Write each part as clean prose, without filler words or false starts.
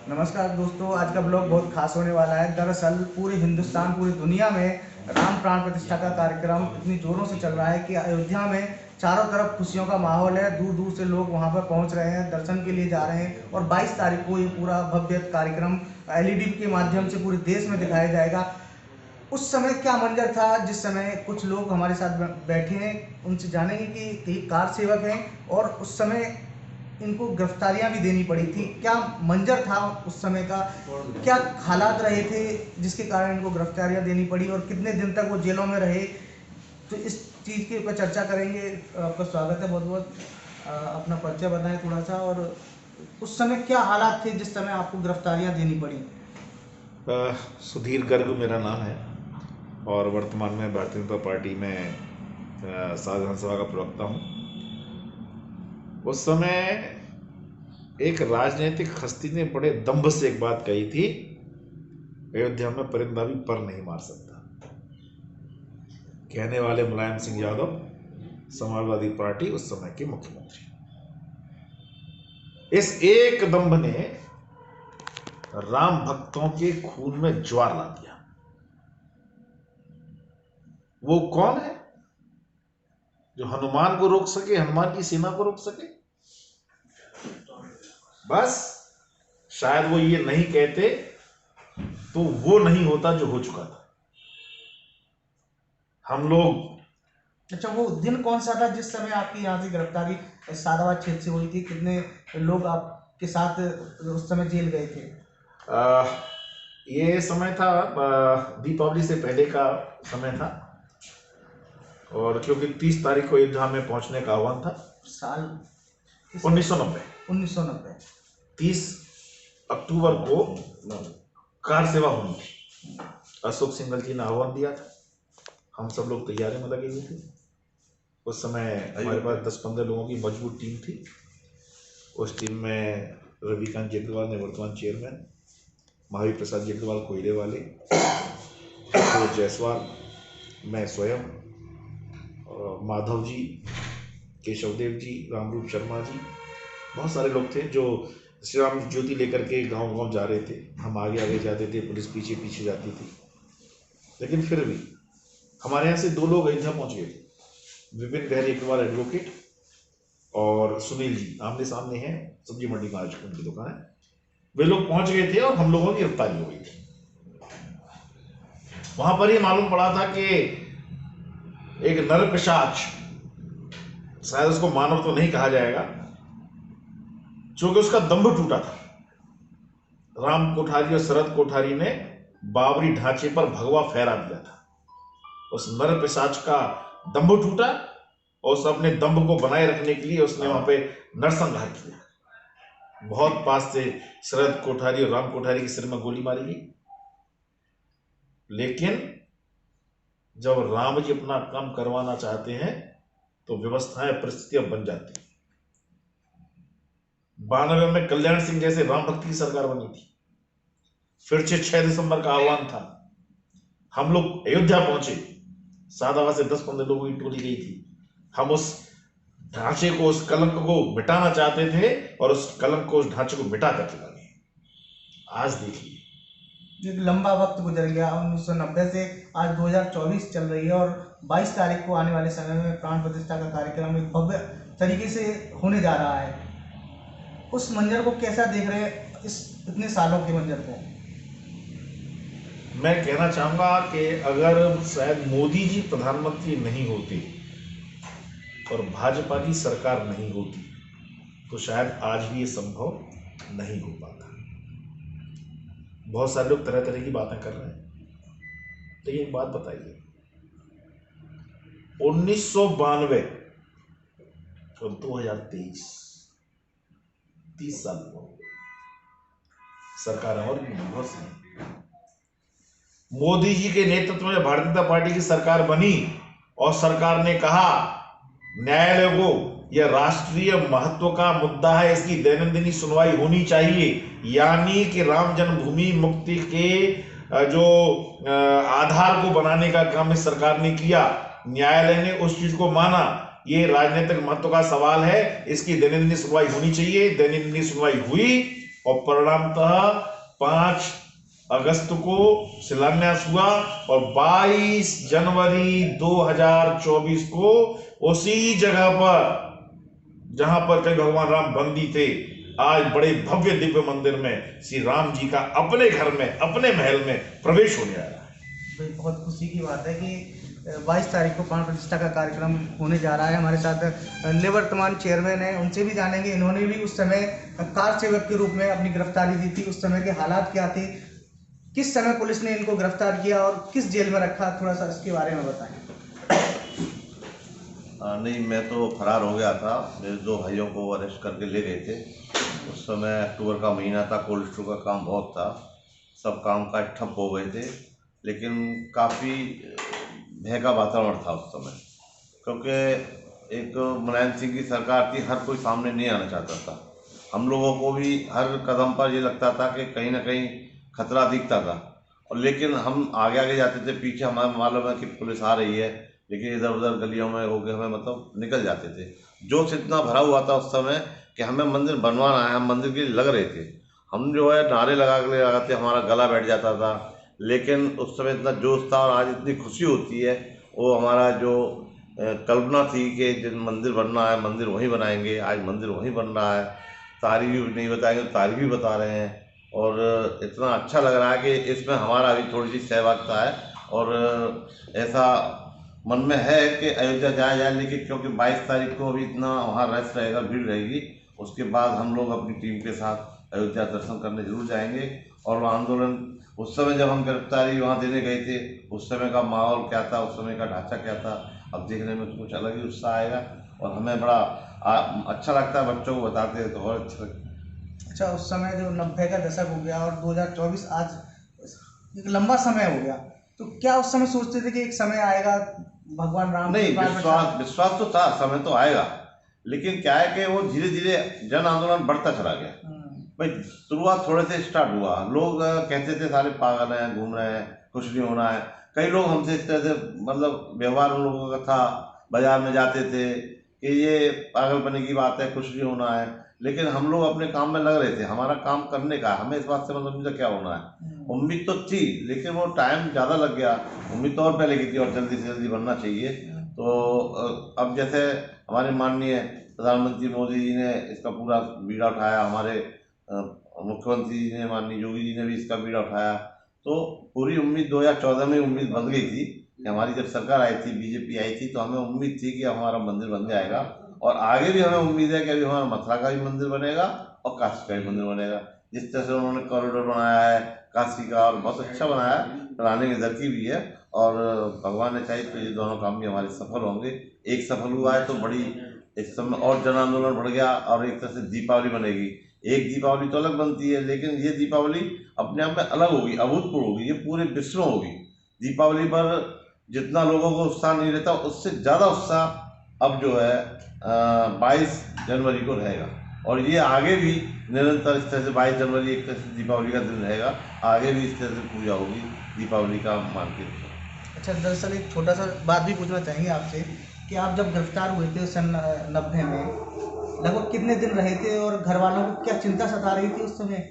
नमस्कार दोस्तों, आज का ब्लॉग बहुत खास होने वाला है। दरअसल पूरे हिंदुस्तान, पूरी दुनिया में राम प्राण प्रतिष्ठा का कार्यक्रम इतनी जोरों से चल रहा है कि अयोध्या में चारों तरफ खुशियों का माहौल है। दूर दूर से लोग वहां पर पहुंच रहे हैं, दर्शन के लिए जा रहे हैं और 22 तारीख को ये पूरा भव्य कार्यक्रम एलईडी के माध्यम से पूरे देश में दिखाया जाएगा। उस समय क्या मंजर था, जिस समय कुछ लोग हमारे साथ बैठे हैं, उनसे जानेंगे कि कई कार सेवक हैं और उस समय इनको गिरफ्तारियां भी देनी पड़ी थी। क्या मंजर था उस समय का, क्या हालात रहे थे जिसके कारण इनको गिरफ्तारियां देनी पड़ी और कितने दिन तक वो जेलों में रहे, तो इस चीज़ के ऊपर चर्चा करेंगे। आपका स्वागत है बहुत बहुत। अपना परिचय बताएं थोड़ा सा, और उस समय क्या हालात थे जिस समय आपको गिरफ्तारियां देनी पड़ी। सुधीर गर्ग मेरा नाम है और वर्तमान में भारतीय जनता पार्टी में साधारण सभा का प्रवक्ता हूँ। उस समय एक राजनीतिक हस्ती ने बड़े दंभ से एक बात कही थी, अयोध्या में परिंदा भी पर नहीं मार सकता। कहने वाले मुलायम सिंह यादव, समाजवादी पार्टी उस समय के मुख्यमंत्री। इस एक दंभ ने राम भक्तों के खून में ज्वार ला दिया। वो कौन है जो हनुमान को रोक सके, हनुमान की सेना को रोक सके? बस शायद वो ये नहीं कहते तो वो नहीं होता जो हो चुका था। हम लोग अच्छा, वो दिन कौन सा था जिस समय आपकी यहाँ से गिरफ्तारी सादाबाद क्षेत्र से हुई थी? कितने लोग आपके साथ उस समय जेल गए थे? ये समय था दीपावली से पहले का समय था, और क्योंकि 30 तारीख को अयोध्या में पहुंचने का आह्वान था। साल 1990 30 अक्टूबर को कार सेवा होनी थी। अशोक सिंघल जी ने आह्वान दिया था, हम सब लोग तैयारी में लगे हुए थे। उस समय हमारे पास 10-15 लोगों की मजबूत टीम थी। उस टीम में रविकांत जेटलवाल ने वर्तमान चेयरमैन, महावीर प्रसाद जेटलवाल कोयले वाले, तो जायसवाल, मैं स्वयं, माधव जी, केशवदेव जी, रामरूप शर्मा जी, बहुत सारे लोग थे जो श्री राम ज्योति लेकर के गांव गांव जा रहे थे। हम आगे आगे जाते थे, पुलिस पीछे पीछे जाती थी, लेकिन फिर भी हमारे यहाँ से 2 लोग अयोध्या पहुंच गए थे। विपिन बिहारी अग्रवाल एडवोकेट और सुनील जी आमने सामने हैं, सब्जी मंडी में आज उनकी दुकान है। वे लोग पहुंच गए थे और हम लोगों की गिरफ्तारी हो गई थी। वहां पर ये मालूम पड़ा था कि एक नर पिशाच, शायद उसको मानव तो नहीं कहा जाएगा, क्योंकि उसका दंभ टूटा था। राम कोठारी और शरद कोठारी ने बाबरी ढांचे पर भगवा फहरा दिया था। उस नर पिशाच का दंभ टूटा और उस अपने दंभ को बनाए रखने के लिए उसने वहां पे नरसंहार किया। बहुत पास से शरद कोठारी और राम कोठारी के सिर में गोली मारी गई, लेकिन जब राम जी अपना काम करवाना चाहते हैं तो व्यवस्थाएं, परिस्थितियां बन जाती हैं। 92 में कल्याण सिंह जैसे राम भक्त की सरकार बनी थी। फिर से 6 दिसंबर का आह्वान था। हम लोग अयोध्या पहुंचे, सादाबाद से 10-15 लोगों की टोली गई थी। हम उस ढांचे को, उस कलंक को मिटाना चाहते थे और उस कलंक को, उस ढांचे को मिटा करके लाए। आज देखिए, एक लंबा वक्त गुजर गया 1990 से, आज 2024 चल रही है और 22 तारीख को आने वाले समय में प्राण प्रतिष्ठा का कार्यक्रम एक भव्य तरीके से होने जा रहा है। उस मंजर को कैसा देख रहे हैं, इस इतने सालों के मंजर को? मैं कहना चाहूंगा कि अगर शायद मोदी जी प्रधानमंत्री नहीं होते और भाजपा की सरकार नहीं होती तो शायद आज भी ये संभव नहीं हो पाता। बहुत सारे लोग तरह तरह की बातें कर रहे हैं, तो ये एक बात बताइए, 1992 और 2023, 30 साल हो गए, सरकार और बहुत सी। मोदी जी के नेतृत्व में भारतीय जनता पार्टी की सरकार बनी और सरकार ने कहा न्यायालय को यह राष्ट्रीय महत्व का मुद्दा है, इसकी दैनंदिन सुनवाई होनी चाहिए। यानी कि राम जन्मभूमि मुक्ति के जो आधार को बनाने का काम इस सरकार ने किया, न्यायालय ने उस चीज को माना। ये राजनीतिक महत्व का सवाल है, इसकी दैनंदिन सुनवाई होनी चाहिए। दैनंदिन सुनवाई हुई और परिणामतः 5 अगस्त को शिलान्यास हुआ और 22 जनवरी 2024 को उसी जगह पर जहां पर कई भगवान राम बंदी थे, आज बड़े भव्य दिव्य मंदिर में श्री राम जी का अपने घर में, अपने महल में प्रवेश होने आ रहा है। भाई बहुत खुशी की बात है कि 22 तारीख को प्राण प्रतिष्ठा का कार्यक्रम होने जा रहा है। हमारे साथ निवर्तमान चेयरमैन हैं, उनसे भी जानेंगे। इन्होंने भी उस समय कार सेवक के रूप में अपनी गिरफ्तारी दी थी। उस समय के हालात क्या थे, किस समय पुलिस ने इनको गिरफ्तार किया और किस जेल में रखा, थोड़ा सा इसके बारे में बताएं। नहीं, मैं तो फरार हो गया था। मेरे 2 भाइयों को अरेस्ट करके ले गए थे। उस समय अक्टूबर का महीना था, कोल्ड स्टोर का काम बहुत था, सब काम काज ठप हो गए थे। लेकिन काफ़ी भय का वातावरण था उस समय, क्योंकि एक मुलायम सिंह की सरकार थी, हर कोई सामने नहीं आना चाहता था। हम लोगों को भी हर कदम पर ये लगता था कि कहीं ना कहीं खतरा दिखता था, और लेकिन हम आगे आगे जाते थे, पीछे हमें मालूम है कि पुलिस आ रही है, लेकिन इधर उधर गलियों में हो गए हमें मतलब निकल जाते थे। जोश इतना भरा हुआ था उस समय कि हमें मंदिर बनवाना है, हम मंदिर के लिए लग रहे थे। हम जो है नारे लगाते हमारा गला बैठ जाता था, लेकिन उस समय इतना जोश था। और आज इतनी खुशी होती है, वो हमारा जो कल्पना थी कि जिन मंदिर बनना है मंदिर वहीं बनाएंगे, आज मंदिर वहीं बन रहा है। तारीख भी नहीं बताएंगे तो तारीख भी बता रहे हैं, और इतना अच्छा लग रहा है कि इसमें हमारा भी थोड़ी सी सहभागिता है। और ऐसा मन में है कि अयोध्या जाया जाए, लेकिन क्योंकि 22 तारीख को अभी इतना वहाँ रश रहेगा, भीड़ रहेगी, उसके बाद हम लोग अपनी टीम के साथ अयोध्या दर्शन करने जरूर जाएंगे। और वो आंदोलन उस समय जब हम गिरफ्तारी वहाँ देने गए थे, उस समय का माहौल क्या था, उस समय का ढांचा क्या था, अब देखने में तो कुछ अलग ही उत्साह आएगा। और हमें बड़ा अच्छा लगता है, बच्चों को बताते हैं तो और अच्छा लगता है। अच्छा, उस समय जो 90 का दशक हो गया और 2024 आज एक लंबा समय हो गया, तो क्या उस समय सोचते थे कि एक समय आएगा भगवान राम नहीं, विश्वास तो था, समय तो आएगा, लेकिन क्या है कि वो धीरे धीरे जन आंदोलन बढ़ता चला गया। भाई शुरुआत थोड़े से स्टार्ट हुआ, लोग कहते थे सारे पागल हैं, घूम रहे हैं, कुछ नहीं होना है। कई लोग हमसे इस तरह से मतलब व्यवहार उन लोगों का था, बाजार में जाते थे कि ये पागलपने की बात है, कुछ नहीं होना है। लेकिन हम लोग अपने काम में लग रहे थे, हमारा काम करने का, हमें इस बात से मतलब नहीं था क्या होना है। उम्मीद तो थी, लेकिन वो टाइम ज़्यादा लग गया। उम्मीद तो और पहले की थी और जल्दी से जल्दी बनना चाहिए। तो अब जैसे हमारे माननीय प्रधानमंत्री मोदी जी ने इसका पूरा बीड़ा उठाया, हमारे मुख्यमंत्री जी ने, माननीय योगी जी ने भी इसका बीड़ा उठाया, तो पूरी उम्मीद 2014 में उम्मीद बन गई थी कि हमारी जब सरकार आई थी, बीजेपी आई थी, तो हमें उम्मीद थी कि हमारा मंदिर बन जाएगा। और आगे भी हमें उम्मीद है कि अभी हमारा मथुरा का भी मंदिर बनेगा और काशी का भी मंदिर बनेगा। जिस तरह से उन्होंने कॉरिडोर बनाया है काशी का, और बहुत अच्छा बनाया है, बनाने की तरकीब भी है। और भगवान ने चाहे तो ये दोनों काम भी हमारे सफल होंगे। एक सफल हुआ है तो बड़ी इस समय और जन आंदोलन बढ़ गया, और एक तरह से दीपावली बनेगी। एक दीपावली तो अलग बनती है, लेकिन ये दीपावली अपने आप में अलग होगी, अभूतपूर्व होगी, ये पूरे विश्व में होगी। दीपावली पर जितना लोगों को उत्साह नहीं रहता, उससे ज़्यादा उत्साह अब जो है 22 जनवरी को रहेगा। और ये आगे भी निरंतर इस तरह से 22 जनवरी एक तरह से दीपावली का दिन रहेगा, आगे भी इस तरह से पूजा होगी दीपावली का मान के। अच्छा, दरअसल एक छोटा सा बात भी पूछना चाहेंगे आपसे कि आप जब गिरफ्तार हुए थे सन 90 में, लगभग कितने दिन रहे थे और घर वालों को क्या चिंता सता रही थी उस समय?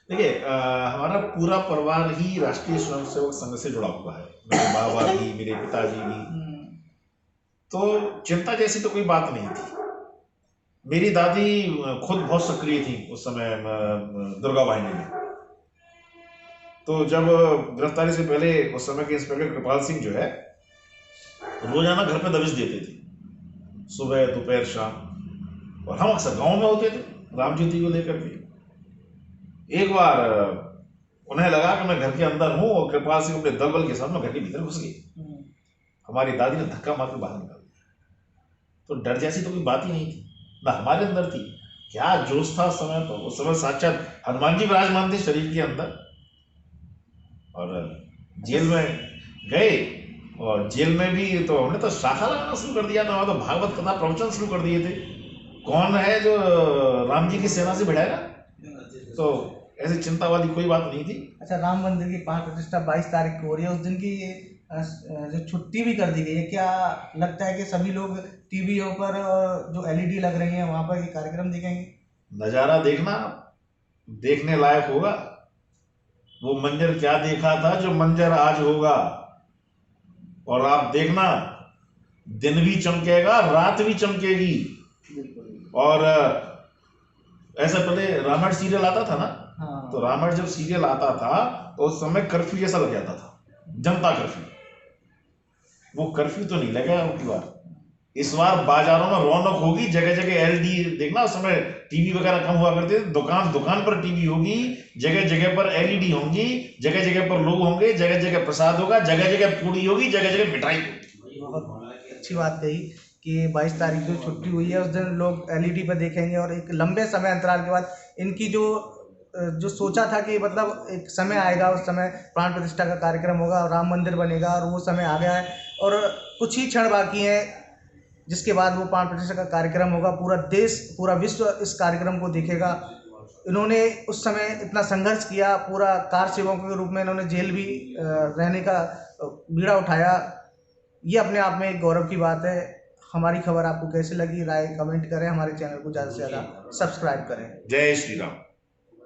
देखिए, हमारा पूरा परिवार ही राष्ट्रीय स्वयंसेवक संघ से जुड़ा हुआ है, मेरे बाबा भी, मेरे पिताजी भी। तो चिंता जैसी तो कोई बात नहीं थी। मेरी दादी खुद बहुत सक्रिय थी उस समय दुर्गा वाहिनी में। तो जब गिरफ्तारी से पहले उस समय के इंस्पेक्टर कृपाल सिंह जो है, रोजाना घर पे दबिश देते थे, सुबह दोपहर शाम। और हम अक्सर गांव में होते थे राम ज्योति को लेकर के। एक बार उन्हें लगा कि मैं घर के अंदर हूं और कृपाल सिंह अपने दल बल के साथ में घर के भीतर घुस गए। हमारी दादी ने धक्का मारकर बाहर निकाल दिया। तो डर जैसी तो कोई बात ही नहीं थी, ना हमारे अंदर थी। क्या जोश था उस समय, तो उस समय साक्षात हनुमान जी विराजमान थे शरीर के अंदर। और जेल में गए, और जेल में भी तो हमने तो शाखा लगाना शुरू कर दिया था, तो भागवत कथा प्रवचन शुरू कर दिए थे। कौन है जो राम जी की सेना से भिड़ाएगा? तो ऐसी चिंता वाली कोई बात नहीं थी। अच्छा, राम मंदिर की प्राण प्रतिष्ठा 22 तारीख को हो रही है, उस दिन की जो छुट्टी भी कर दी गई है, क्या लगता है कि सभी लोग टीवीओ पर जो LED लग रही हैं वहां पर ये कार्यक्रम देखेंगे? नज़ारा देखना देखने लायक होगा। वो मंजर क्या देखा था जो मंजर आज होगा। और आप देखना, दिन भी चमकेगा, रात भी चमकेगी। और ऐसा पहले रामायण सीरियल आता था ना, हाँ। तो रामायण जब सीरियल आता था तो उस समय कर्फ्यू जैसा लग जाता था, जनता कर्फ्यू। वो कर्फ्यू तो नहीं लगा अब की बार। इस बार बाजारों में रौनक होगी, जगह जगह एलईडी। देखना उस समय टीवी वगैरह कम हुआ करते थे, दुकान दुकान पर टीवी होगी, जगह जगह पर एलईडी होंगी, जगह जगह पर लोग होंगे, जगह जगह प्रसाद होगा, जगह जगह पूड़ी होगी, जगह जगह मिठाई होगी। बहुत अच्छी बात कही कि 22 तारीख को छुट्टी हुई है, उस दिन लोग एलईडी पर देखेंगे और एक लंबे समय अंतराल के बाद इनकी जो सोचा था कि मतलब एक समय आएगा, उस समय प्राण प्रतिष्ठा का कार्यक्रम होगा और राम मंदिर बनेगा, और वो समय आ गया है और कुछ ही क्षण बाकी हैं जिसके बाद वो प्राण प्रतिष्ठा का कार्यक्रम होगा। पूरा देश, पूरा विश्व इस कार्यक्रम को देखेगा। इन्होंने उस समय इतना संघर्ष किया, पूरा कार सेवकों के रूप में इन्होंने जेल भी रहने का बीड़ा उठाया। ये अपने आप में एक गौरव की बात है। हमारी खबर आपको कैसी लगी, राय कमेंट करें, हमारे चैनल को ज़्यादा से ज़्यादा सब्सक्राइब करें। जय श्री राम।